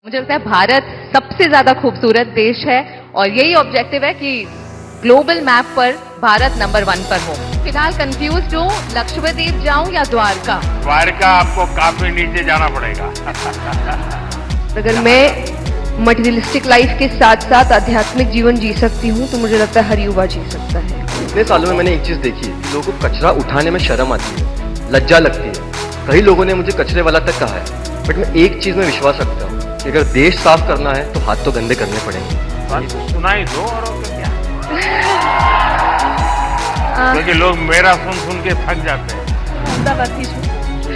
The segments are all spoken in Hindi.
मुझे लगता है भारत सबसे ज्यादा खूबसूरत देश है और यही ऑब्जेक्टिव है कि ग्लोबल मैप पर भारत नंबर 1 पर हो। फिलहाल कंफ्यूज हूँ, लक्षद्वीप जाऊं या द्वारका? द्वारका आपको काफी नीचे जाना पड़ेगा। अगर मैं मटेरियलिस्टिक लाइफ के साथ साथ आध्यात्मिक जीवन जी सकती हूँ तो मुझे लगता है हर युवा जी सकता है। इतने सालों में मैंने एक चीज देखी है, लोगों को कचरा उठाने में शर्म आती है, लज्जा लगती है। कई लोगों ने मुझे कचरे वाला तक कहा है, बट मैं एक चीज में विश्वास रखता हूँ कि अगर देश साफ करना है तो हाथ तो गंदे करने पड़ेंगे। बस सुनाई दो और तो क्या, क्योंकि लोग मेरा सुन के थक जाते हैं।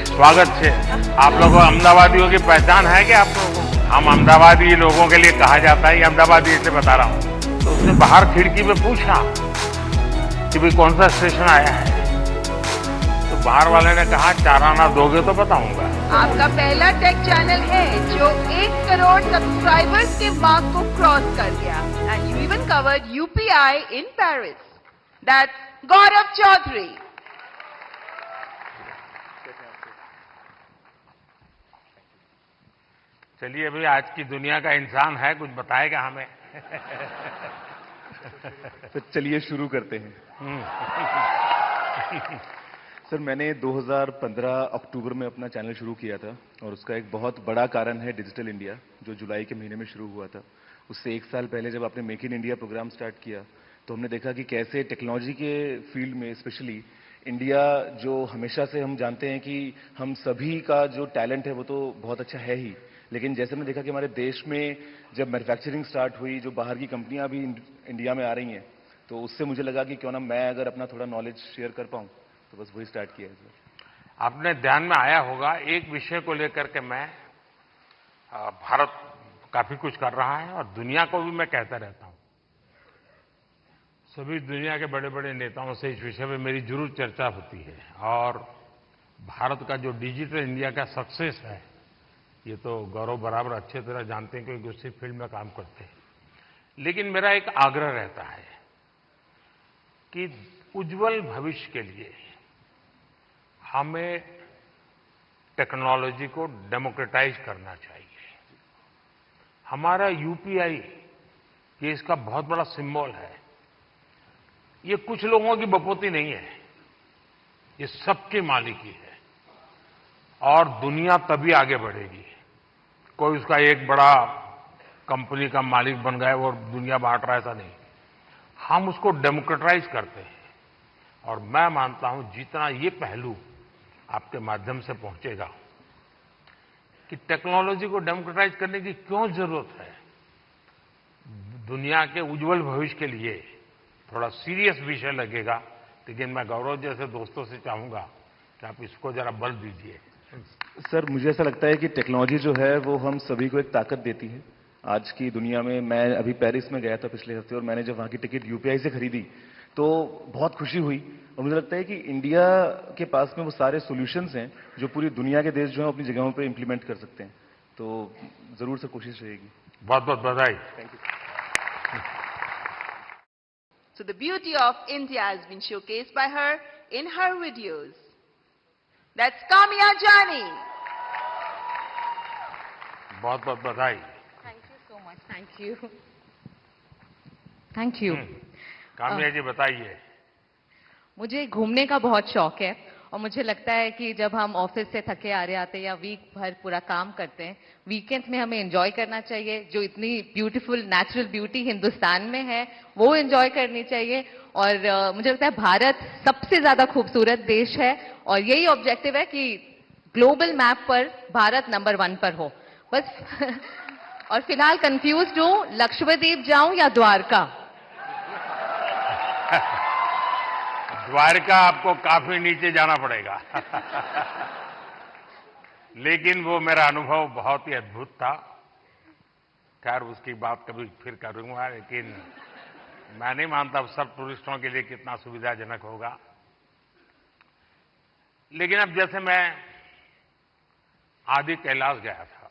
स्वागत है आप लोगों को। अहमदाबादियों की पहचान है कि आप लोगों को? हम अहमदाबादी लोगों के लिए कहा जाता है, ये अहमदाबादी इसलिए बता रहा हूँ। तो उसने बाहर खिड़की में पूछा कि भाई कौन सा स्टेशन आया है, तो बाहर वाले ने कहा 4 आना दोगे तो बताऊंगा। आपका पहला टेक चैनल है जो 1 करोड़ सब्सक्राइबर्स के मार्क को क्रॉस कर गया। And you even covered UPI in Paris. That's Gaurav Chaudhary. चलिए भाई, आज की दुनिया का इंसान है, कुछ बताएगा हमें। तो चलिए शुरू करते हैं। सर, मैंने 2015 अक्टूबर में अपना चैनल शुरू किया था और उसका एक बहुत बड़ा कारण है डिजिटल इंडिया, जो जुलाई के महीने में शुरू हुआ था। उससे 1 साल पहले जब आपने make in India programme start किया तो हमने देखा कि कैसे टेक्नोलॉजी के फील्ड में स्पेशली इंडिया, जो हमेशा से हम जानते हैं कि हम सभी का जो टैलेंट है वो तो बहुत अच्छा है ही, लेकिन जैसे हमने देखा कि हमारे देश में जब मैन्युफैक्चरिंग स्टार्ट हुई, जो बाहर की कंपनियां भी इंडिया में आ रही हैं, तो उससे मुझे लगा कि क्यों ना मैं अगर अपना थोड़ा नॉलेज शेयर कर पाऊं, तो बस वही स्टार्ट किया है सर। आपने ध्यान में आया होगा, एक विषय को लेकर के मैं भारत काफी कुछ कर रहा है और दुनिया को भी मैं कहता रहता हूं। सभी दुनिया के बड़े बड़े नेताओं से इस विषय में मेरी जरूर चर्चा होती है और भारत का जो डिजिटल इंडिया का सक्सेस है, ये तो गौरव बराबर अच्छे तरह जानते हैं क्योंकि उसी फील्ड में काम करते हैं। लेकिन मेरा एक आग्रह रहता है कि उज्जवल भविष्य के लिए हमें टेक्नोलॉजी को डेमोक्रेटाइज करना चाहिए। हमारा यूपीआई ये इसका बहुत बड़ा सिंबल है। ये कुछ लोगों की बपोती नहीं है, ये सबके मालिकी है और दुनिया तभी आगे बढ़ेगी। कोई उसका एक बड़ा कंपनी का मालिक बन गया और दुनिया बांट रहा है, ऐसा नहीं। हम उसको डेमोक्रेटाइज करते हैं और मैं मानता हूं जितना ये पहलू आपके माध्यम से पहुंचेगा कि टेक्नोलॉजी को डेमोक्रेटाइज करने की क्यों जरूरत है, दुनिया के उज्जवल भविष्य के लिए थोड़ा सीरियस विषय लगेगा। लेकिन मैं गौरव जैसे दोस्तों से चाहूंगा कि आप इसको जरा बल दीजिए। सर, मुझे ऐसा लगता है कि टेक्नोलॉजी जो है वो हम सभी को एक ताकत देती है आज की दुनिया में। मैं अभी पेरिस में गया था पिछले हफ्ते और मैंने जब वहां की टिकट यूपीआई से खरीदी तो बहुत खुशी हुई और मुझे लगता है कि इंडिया के पास में वो सारे सॉल्यूशंस हैं जो पूरी दुनिया के देश जो है अपनी जगहों पे इंप्लीमेंट कर सकते हैं। तो जरूर से कोशिश रहेगी। बहुत बहुत बधाई। Thank you. So the beauty of India has been showcased by her in her videos. That's Kamya Jani. बहुत बहुत बधाई। Thank you so much. Thank you. Thank you. Kamya ji बताइए। मुझे घूमने का बहुत शौक है और मुझे लगता है कि जब हम ऑफिस से थके आ रहे आते हैं या वीक भर पूरा काम करते हैं, वीकेंड में हमें एंजॉय करना चाहिए। जो इतनी ब्यूटीफुल नेचुरल ब्यूटी हिंदुस्तान में है वो एंजॉय करनी चाहिए और मुझे लगता है भारत सबसे ज्यादा खूबसूरत देश है और यही ऑब्जेक्टिव है कि ग्लोबल मैप पर भारत नंबर 1 पर हो बस। और फिलहाल कंफ्यूज हूँ, लक्षद्वीप जाऊं या द्वारका? द्वारका आपको काफी नीचे जाना पड़ेगा। लेकिन वो मेरा अनुभव बहुत ही अद्भुत था। खैर उसकी बात कभी फिर करूंगा, लेकिन मैं नहीं मानता सब टूरिस्टों के लिए कितना सुविधाजनक होगा। लेकिन अब जैसे मैं आदि कैलाश गया था,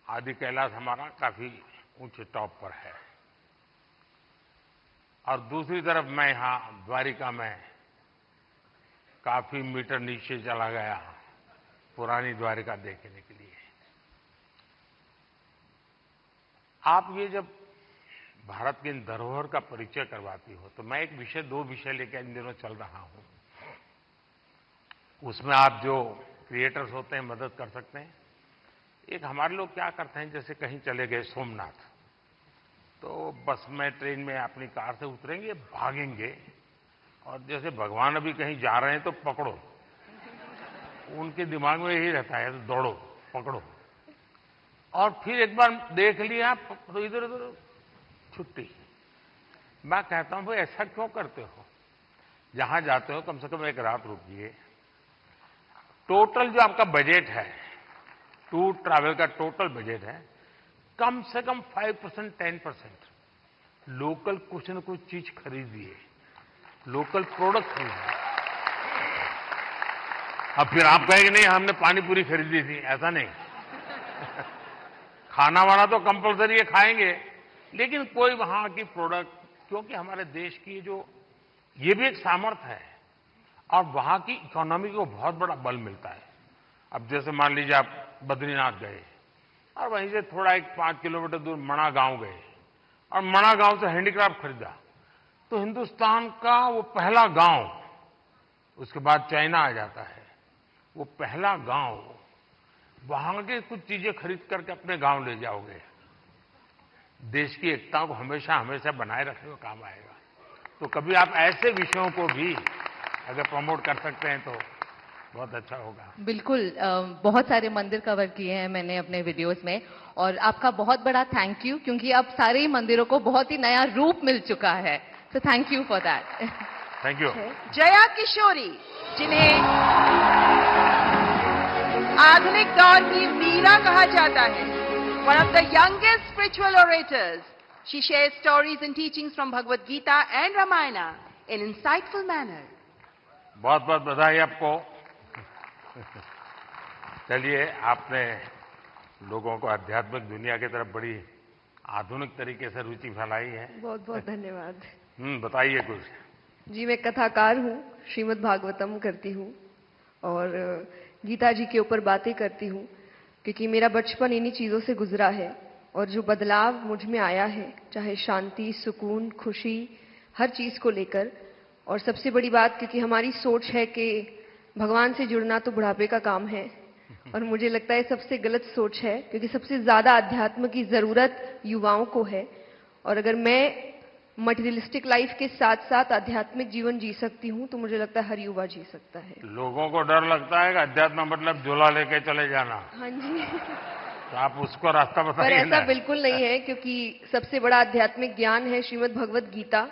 आदि कैलाश हमारा काफी ऊंचे टॉप पर है और दूसरी तरफ मैं यहां द्वारिका में काफी मीटर नीचे चला गया पुरानी द्वारिका देखने के लिए। आप ये जब भारत की इन धरोहर का परिचय करवाती हो तो मैं एक विषय, दो विषय लेकर इन दिनों चल रहा हूं। उसमें आप जो क्रिएटर्स होते हैं मदद कर सकते हैं। एक हमारे लोग क्या करते हैं, जैसे कहीं चले गए सोमनाथ, तो बस में, ट्रेन में अपनी कार से उतरेंगे, भागेंगे, और जैसे भगवान अभी कहीं जा रहे हैं तो पकड़ो। उनके दिमाग में यही रहता है, तो दौड़ो, पकड़ो, और फिर एक बार देख लिया तो इधर उधर छुट्टी। मैं कहता हूं भाई ऐसा क्यों करते हो? जहां जाते हो कम से कम एक रात रुकिए। टोटल जो आपका बजट है, टूर ट्रैवल का टोटल बजट है, कम से कम 5%, 10% लोकल कुछ न कुछ चीज खरीदिए, लोकल प्रोडक्ट खरीदिए। अब फिर आप कहेंगे नहीं हमने पानी पूरी खरीदी थी, ऐसा नहीं। खाना वाना तो कंपलसरी है, खाएंगे, लेकिन कोई वहां की प्रोडक्ट, क्योंकि हमारे देश की जो ये भी एक सामर्थ्य है और वहां की इकोनॉमी को बहुत बड़ा बल मिलता है। अब जैसे मान लीजिए आप बद्रीनाथ गए और वहीं से थोड़ा एक 5 किलोमीटर दूर मणा गांव गए और मणा गांव से हैंडीक्राफ्ट खरीदा, तो हिंदुस्तान का वो पहला गांव, उसके बाद चाइना आ जाता है, वो पहला गांव, वहां के कुछ चीजें खरीद करके अपने गांव ले जाओगे, देश की एकता को हमेशा हमेशा बनाए रखने में काम आएगा। तो कभी आप ऐसे विषयों को भी अगर प्रमोट कर सकते हैं तो बहुत अच्छा होगा। बिल्कुल, बहुत सारे मंदिर कवर किए हैं मैंने अपने वीडियोस में, और आपका बहुत बड़ा थैंक यू, क्योंकि अब सारे ही मंदिरों को बहुत ही नया रूप मिल चुका है। So thank you for that. Thank you. Jaya Kishori, जिन्हें आधुनिक दौर की मीरा कहा जाता है, one of the youngest spiritual orators, she shares stories and teachings from Bhagavad Gita and Ramayana in insightful manner. बहुत बहुत बधाई आपको। चलिए, आपने लोगों को आध्यात्मिक दुनिया की तरफ बड़ी आधुनिक तरीके से रुचि फैलाई है। बहुत बहुत धन्यवाद। बताइए कुछ। जी, मैं कथाकार हूँ, श्रीमद् भागवतम करती हूँ और गीता जी के ऊपर बातें करती हूँ, क्योंकि मेरा बचपन इन्हीं चीज़ों से गुजरा है और जो बदलाव मुझ में आया है, चाहे शांति, सुकून, खुशी, हर चीज़ को लेकर। और सबसे बड़ी बात, क्योंकि हमारी सोच है कि भगवान से जुड़ना तो बुढ़ापे का काम है, और मुझे लगता है सबसे गलत सोच है, क्योंकि सबसे ज़्यादा अध्यात्म की ज़रूरत युवाओं को है। और अगर मैं मटेरियलिस्टिक लाइफ के साथ साथ आध्यात्मिक जीवन जी सकती हूँ तो मुझे लगता है हर युवा जी सकता है। लोगों को डर लगता है कि अध्यात्म मतलब झोला लेके चले जाना। हाँ जी। तो आप उसको रास्ता पर बताइए ऐसा ना। बिल्कुल नहीं है, क्योंकि सबसे बड़ा आध्यात्मिक ज्ञान है श्रीमद् भगवद गीता,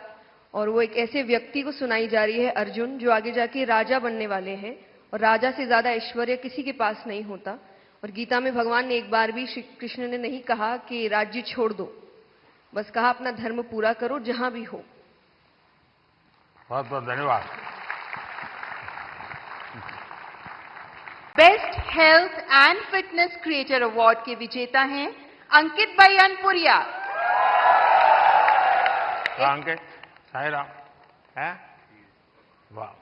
और वो एक ऐसे व्यक्ति को सुनाई जा रही है, अर्जुन, जो आगे जाके राजा बनने वाले हैं, और राजा से ज्यादा ऐश्वर्य किसी के पास नहीं होता। और गीता में भगवान ने एक बार भी, श्री कृष्ण ने नहीं कहा कि राज्य छोड़ दो, बस कहा अपना धर्म पूरा करो जहां भी हो। बहुत बहुत धन्यवाद। Best health and fitness creator award के विजेता हैं अंकित भाई अनपुरिया। अंकित, साई राम है, वाह।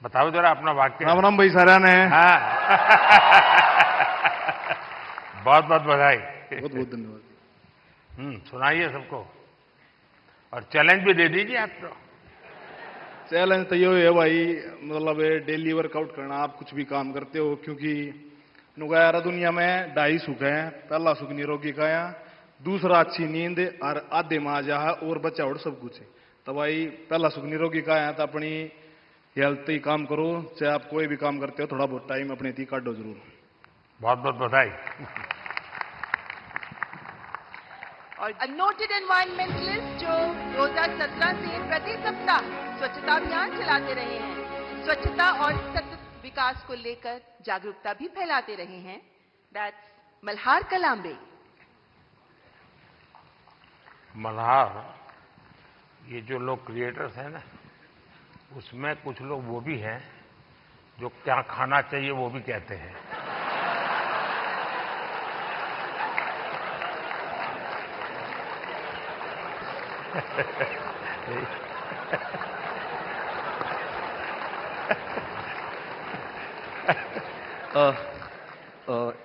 बताओ जरा अपना वाक्य। राम राम भाई, सारा ने। हाँ। बहुत बहुत बधाई। बहुत बहुत धन्यवाद। सुनाइए सबको, और चैलेंज भी दे दीजिए आप तो। चैलेंज तो ये है भाई, मतलब डेली वर्कआउट करना, आप कुछ भी काम करते हो, क्योंकि नुगारा दुनिया में 2.5 सुख है। पहला सुख निरोगी काया, दूसरा अच्छी नींद, और आधे माजा है और बच्चा और सब कुछ है। तो भाई पहला सुख निरोगी काया, तो अपनी हेल्थ ही काम करो, चाहे आप कोई भी काम करते हो, थोड़ा बहुत टाइम अपने थी काटो जरूर। बहुत बहुत बधाई। और नोटेड एनवायरमेंटलिस्ट जो 2017 से प्रति सप्ताह स्वच्छता अभियान चलाते रहे हैं, स्वच्छता और सतत विकास को लेकर जागरूकता भी फैलाते रहे हैं, दैट्स मल्हार कलांबे। मल्हार, ये जो लोग क्रिएटर्स हैं ना, उसमें कुछ लोग वो भी हैं जो क्या खाना चाहिए वो भी कहते हैं।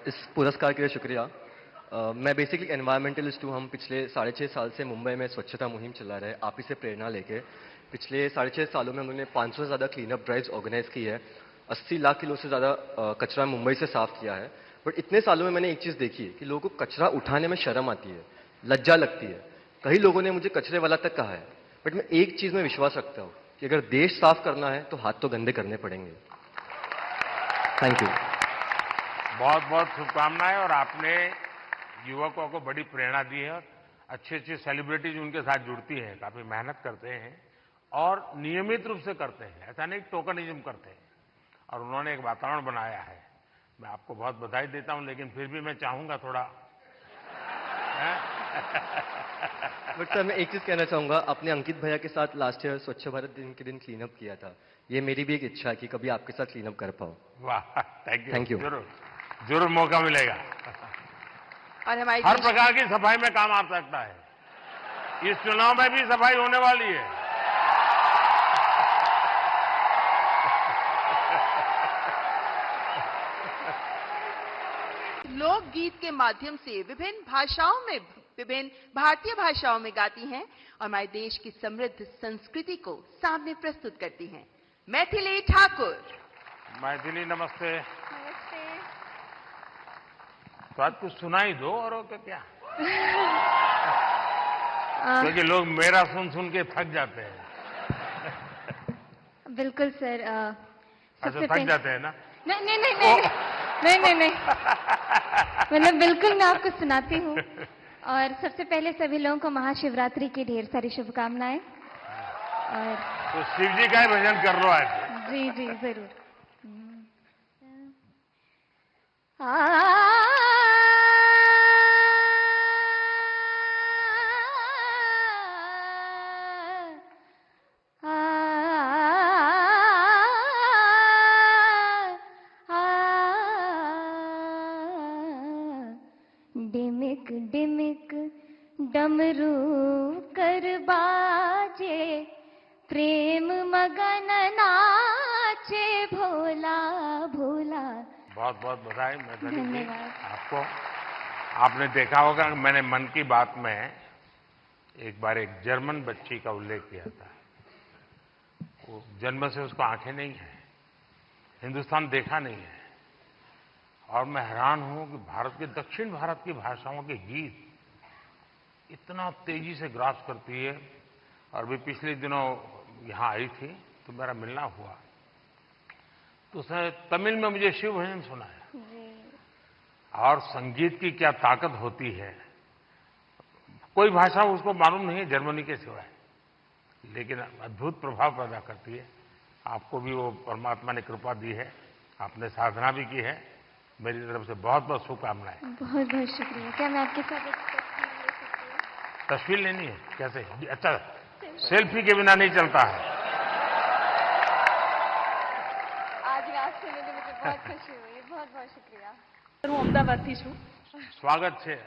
इस पुरस्कार के लिए शुक्रिया। मैं बेसिकली एनवायरमेंटलिस्ट हूँ। हम पिछले 6.5 साल से मुंबई में स्वच्छता मुहिम चला रहे हैं, आप ही से प्रेरणा लेके। पिछले 6.5 सालों में उन्होंने 500 से ज़्यादा क्लीनअप ड्राइव्स ऑर्गेनाइज की है, 80 लाख किलो से ज़्यादा कचरा मुंबई से साफ किया है। बट इतने सालों में मैंने एक चीज़ देखी है कि लोगों को कचरा उठाने में शर्म आती है, लज्जा लगती है। कई लोगों ने मुझे कचरे वाला तक कहा है, बट मैं एक चीज़ में विश्वास रखता हूँ कि अगर देश साफ करना है तो हाथ तो गंदे करने पड़ेंगे। Thank you. बहुत बहुत शुभकामनाएं। और आपने युवकों को बड़ी प्रेरणा दी है। अच्छी अच्छी सेलिब्रिटीज उनके साथ जुड़ती हैं, काफी मेहनत करते हैं और नियमित रूप से करते हैं, ऐसा नहीं टोकनिज्म करते हैं। और उन्होंने एक वातावरण बनाया है। मैं आपको बहुत बधाई देता हूं, लेकिन फिर भी मैं चाहूंगा थोड़ा बट सर मैं एक चीज़ कहना चाहूँगा, आपने अंकित भैया के साथ लास्ट ईयर स्वच्छ भारत दिन के दिन क्लीनअप किया था। ये मेरी भी एक इच्छा है कि कभी आपके साथ क्लीनअप कर पाऊँ। वाह, थैंक यू। you। जरूर जरूर मौका मिलेगा। और हमारी हर प्रकार की सफाई में काम आ सकता है। इस चुनाव में भी सफाई होने वाली है। लोकगीत के माध्यम से विभिन्न भाषाओं में, विभिन्न भारतीय भाषाओं में गाती हैं और हमारे देश की समृद्ध संस्कृति को सामने प्रस्तुत करती हैं। मैथिली ठाकुर। मैथिली नमस्ते। तो आज कुछ सुनाई दो और क्या क्योंकि लोग मेरा सुन सुन के थक जाते हैं। बिल्कुल सर। अच्छा, थक जाते हैं ना? नहीं नहीं नहीं नहीं नहीं नहीं नहीं मतलब बिल्कुल मैं आपको सुनाती हूँ। और सबसे पहले सभी लोगों को महाशिवरात्रि की ढेर सारी शुभकामनाएं। और तो शिव जी का ही भजन कर लो आज। जी जी जरूर। डिमिक डिमिक डमरू कर बाजे, प्रेम मगन नाचे भोला भोला। बहुत बहुत बधाई मैथिली जी धन्यवाद। आपको। आपने देखा होगा कि मैंने मन की बात में एक बार एक जर्मन बच्ची का उल्लेख किया था। वो जन्म से उसको आंखें नहीं है, हिंदुस्तान देखा नहीं है। और मैं हैरान हूं कि भारत के दक्षिण भारत की भाषाओं के गीत इतना तेजी से ग्रास करती है। और भी पिछले दिनों यहां आई थी तो मेरा मिलना हुआ, तो उसने तमिल में मुझे शिव भजन सुनाया। और संगीत की क्या ताकत होती है, कोई भाषा उसको मालूम नहीं है जर्मनी के सिवाय, लेकिन अद्भुत प्रभाव पैदा करती है। आपको भी वो परमात्मा ने कृपा दी है, आपने साधना भी की है। मेरी तरफ से बहुत बहुत शुभकामनाएं। बहुत बहुत शुक्रिया। क्या मैं आपके साथ एक तस्वीर ले सकती हूँ? तस्वीर लेनी है? कैसे? अच्छा, सेल्फी के बिना नहीं चलता है। आज आपसे मिले मुझे बहुत खुशी हुई। बहुत बहुत शुक्रिया। હું અમદાવાદથી છું। स्वागत है।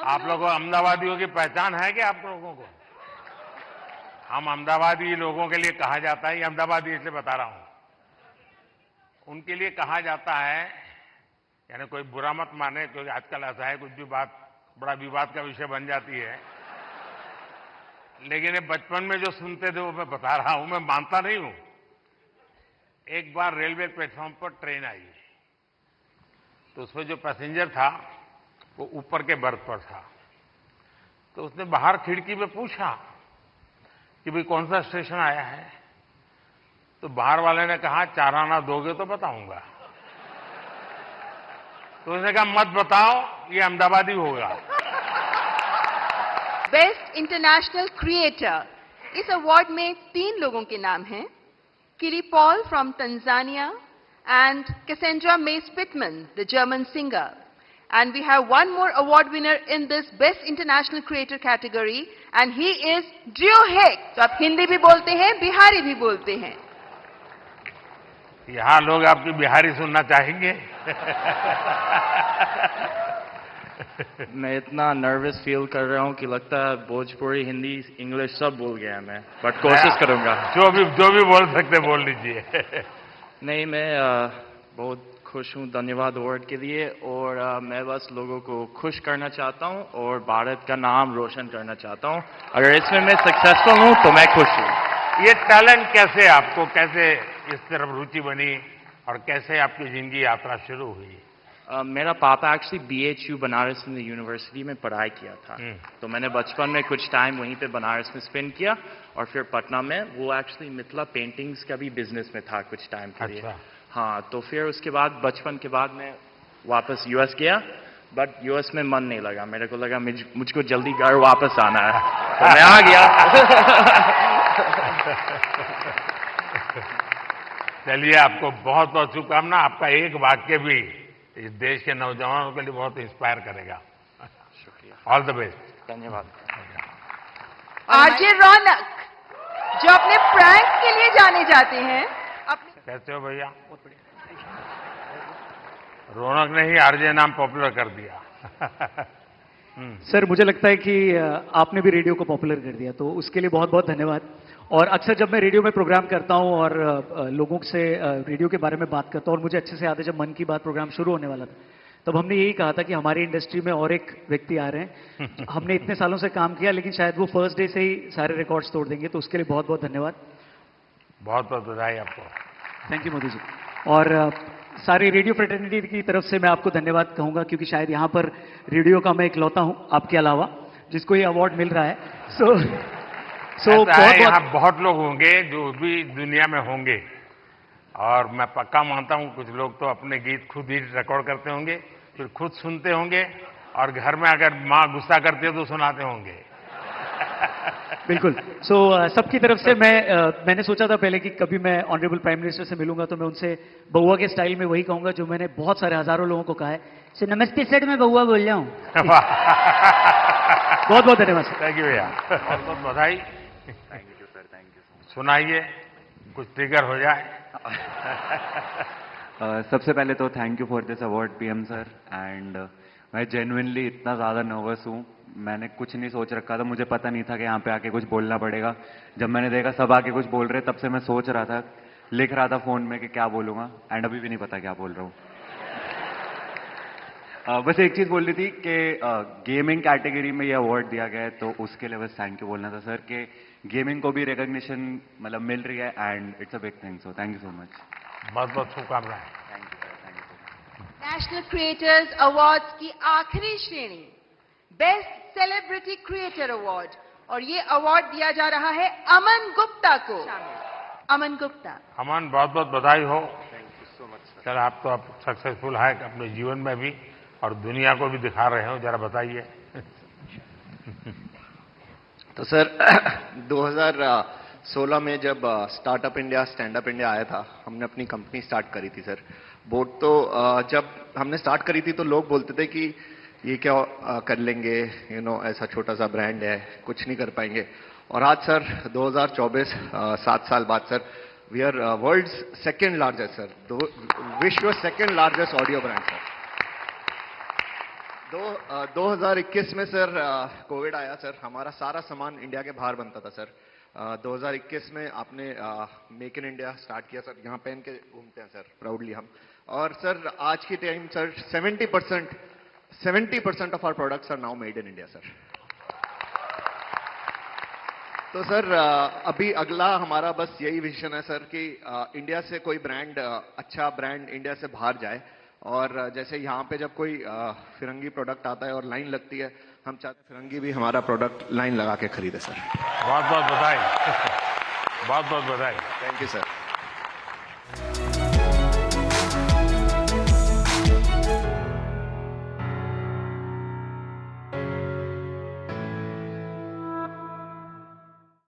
आप लोगों अहमदाबादियों की पहचान है क्या आप लोगों को? हम अहमदाबादी लोगों के लिए कहा जाता है, ये अहमदाबादी इसलिए बता रहा हूं, उनके लिए कहा जाता है, यानी कोई बुरा मत माने, क्योंकि आजकल ऐसा है कुछ भी बात बड़ा विवाद का विषय बन जाती है। लेकिन ये बचपन में जो सुनते थे वो मैं बता रहा हूं, मैं मानता नहीं हूं। एक बार रेलवे प्लेटफॉर्म पर ट्रेन आई, तो उसमें जो पैसेंजर था वो ऊपर के बर्थ पर था। तो उसने बाहर खिड़की में पूछा कि भाई कौन सा स्टेशन आया है? तो बाहर वाले ने कहा 4 आना दोगे तो बताऊंगा। तो उसने कहा मत बताओ, ये अहमदाबादी होगा। बेस्ट इंटरनेशनल क्रिएटर, इस अवार्ड में 3 लोगों के नाम हैं। किली Paul from Tanzania and Cassandra Mays Pittman, the German singer. And we have one more award winner in this Best International Creator category, and he is Dio Heck. तो आप हिंदी भी बोलते हैं, बिहारी भी बोलते हैं। यहां लोग आपकी बिहारी सुनना चाहेंगे। मैं इतना नर्वस फील कर रहा हूं कि लगता है भोजपुरी, हिंदी, इंग्लिश सब भूल गया मैं, बट कोशिश करूंगा। जो भी बोल सकते बोल लीजिए। नहीं, मैं बहुत खुश हूँ, धन्यवाद अवार्ड के लिए। और मैं बस लोगों को खुश करना चाहता हूँ और भारत का नाम रोशन करना चाहता हूँ। अगर इसमें मैं सक्सेसफुल हूँ तो मैं खुश हूँ। ये टैलेंट कैसे आपको, कैसे इस तरफ रुचि बनी और कैसे आपकी जिंदगी यात्रा शुरू हुई? मेरा पापा actually BHU Banaras Hindu university में पढ़ाई किया था, तो मैंने बचपन में कुछ टाइम वहीं पे बनारस में स्पेंड किया और फिर पटना में वो एक्चुअली मिथिला पेंटिंग्स का भी बिजनेस में था कुछ टाइम के लिए। अच्छा। हाँ, तो फिर उसके बाद बचपन के बाद मैं वापस US गया, बट US में मन नहीं लगा। मेरे को लगा मुझको जल्दी घर वापस आना है, तो मैं आ गया। चलिए, आपको बहुत बहुत शुभकामना। आपका एक वाक्य भी इस देश के नौजवानों के लिए बहुत इंस्पायर करेगा। शुक्रिया, ऑल द बेस्ट। धन्यवाद। आरजे रौनक, जो अपने प्रैंक के लिए जाने जाते हैं, अपने कैसे हो भैया? रौनक ने ही आरजे नाम पॉपुलर कर दिया। सर, मुझे लगता है कि आपने भी रेडियो को पॉपुलर कर दिया, तो उसके लिए बहुत बहुत धन्यवाद। और अक्सर जब मैं रेडियो में प्रोग्राम करता हूं और लोगों से रेडियो के बारे में बात करता हूं, और मुझे अच्छे से याद है जब मन की बात प्रोग्राम शुरू होने वाला था, तब हमने यही कहा था कि हमारी इंडस्ट्री में और एक व्यक्ति आ रहे हैं। हमने इतने सालों से काम किया, लेकिन शायद वो फर्स्ट डे से ही सारे रिकॉर्ड्स तोड़ देंगे, तो उसके लिए बहुत बहुत धन्यवाद। बहुत बहुत बधाई आपको। Thank you Modi ji. और सारी रेडियो फ्रेटर्निटी की तरफ से मैं आपको धन्यवाद कहूंगा, क्योंकि शायद यहाँ पर रेडियो का मैं इकलौता हूं आपके अलावा जिसको ये अवार्ड मिल रहा है। बहुत लोग होंगे जो भी दुनिया में होंगे, और मैं पक्का मानता हूं कुछ लोग तो अपने गीत खुद ही रिकॉर्ड करते होंगे, फिर खुद सुनते होंगे, और घर में अगर माँ गुस्सा करती है तो सुनाते होंगे। बिल्कुल। सबकी तरफ से मैंने सोचा था पहले कि कभी मैं ऑनरेबल प्राइम मिनिस्टर से मिलूंगा तो मैं उनसे बउआ के स्टाइल में वही कहूंगा जो मैंने बहुत सारे हजारों लोगों को कहा है, सो नमस्ते सर, मैं बउआ बोल रहा हूँ। बहुत बहुत धन्यवाद सर। थैंक यू भैया, बहुत बहुत बधाई। Thank you sir, thank you. सुनाइए, कुछ ट्रिगर हो जाए। सबसे पहले तो thank you for this award PM sir, and मैं जेन्युइनली इतना ज़्यादा नर्वस हूँ। मैंने कुछ नहीं सोच रखा था, मुझे पता नहीं था कि यहाँ पे आके कुछ बोलना पड़ेगा। जब मैंने देखा सब आके कुछ बोल रहे, तब से मैं सोच रहा था, लिख रहा था फ़ोन में कि क्या बोलूँगा, एंड अभी भी नहीं पता क्या बोल रहा हूँ। बस एक चीज़ बोल रही थी कि गेमिंग कैटेगरी में ये अवार्ड दिया गया है, तो उसके लिए बस थैंक यू बोलना था सर कि गेमिंग को भी रिकॉग्निशन मतलब मिल रही है, and it's a big thing, so thank you so much. बहुत बहुत शुभकामनाएं। Thank you sir, thank you. National creators awards की आखिरी श्रेणी, बेस्ट सेलिब्रिटी क्रिएटर अवार्ड, और ये अवार्ड दिया जा रहा है अमन गुप्ता को। अमन गुप्ता। अमन, बहुत बहुत बधाई हो। Thank you so much sir. Sir, आप तो अब सक्सेसफुल है अपने जीवन में भी, और दुनिया को भी दिखा रहे हो, जरा बताइए। तो सर 2016 में जब startup India, stand up India आया था, हमने अपनी कंपनी स्टार्ट करी थी सर। बोट तो जब हमने स्टार्ट करी थी तो लोग बोलते थे कि ये क्या कर लेंगे, ऐसा छोटा सा ब्रांड है, कुछ नहीं कर पाएंगे। और आज सर 2024, 7 साल बाद sir, we are world's second largest sir, विश्व second largest audio brand sir. 2021 में सर कोविड आया सर, हमारा सारा सामान इंडिया के बाहर बनता था सर। 2021 में आपने मेक इन इंडिया स्टार्ट किया सर, यहाँ पहन के घूमते हैं सर प्राउडली हम। और सर आज की time sir 70% of our products are now made in India sir. तो सर अभी अगला हमारा बस यही विजन है सर कि इंडिया से कोई ब्रांड, अच्छा ब्रांड इंडिया से बाहर जाए। और जैसे यहाँ पे जब कोई फिरंगी प्रोडक्ट आता है और लाइन लगती है, हम चाहते हैं फिरंगी भी हमारा प्रोडक्ट लाइन लगा के खरीदे सर। बहुत बहुत बधाई। बहुत बहुत बधाई। Thank you sir.